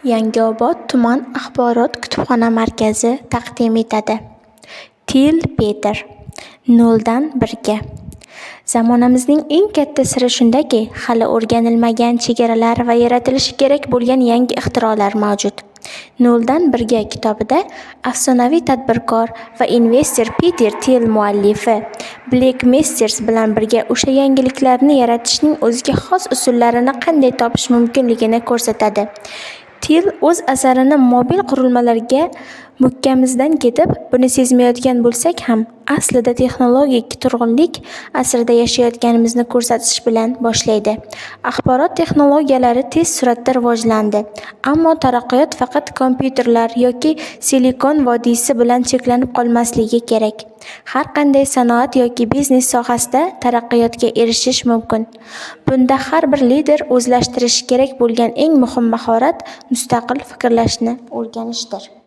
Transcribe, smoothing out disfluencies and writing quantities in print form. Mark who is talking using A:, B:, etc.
A: Yangiobod tuman axborot kutubxona markazi taqdim etadi. Til Peter: 0dan 1ga. Zamonamizning eng katta siri shundaki, hali o'rganilmagan chegaralar va yaratilishi kerak bo'lgan yangi ixtirolar mavjud. 0dan 1ga kitobida afsonaviy tadbirkor va investor Peter Thiel muallifi Black Masters bilan birga o'sha yangiliklarni yaratishning o'ziga xos usullarini qanday topish mumkinligini ko'rsatadi. Thiel o'z asarini mobil qurilmalarga mukkamizdan ketib, buni sezmayotgan bo'lsak ham, aslida texnologik turg'unlik asrida yashayotganimizni ko'rsatish bilan boshlaydi. Axborot texnologiyalari tez suratda rivojlandi, ammo taraqqiyot faqat kompyuterlar yoki Silikon vodiysi bilan cheklanib qolmasligi kerak. Har qanday sanoat yoki biznes sohasida taraqqiyotga erishish mumkin. Bunda har bir lider o'zlashtirishi kerak bo'lgan eng muhim mahorat mustaqil fikrlashni o'rganishdir.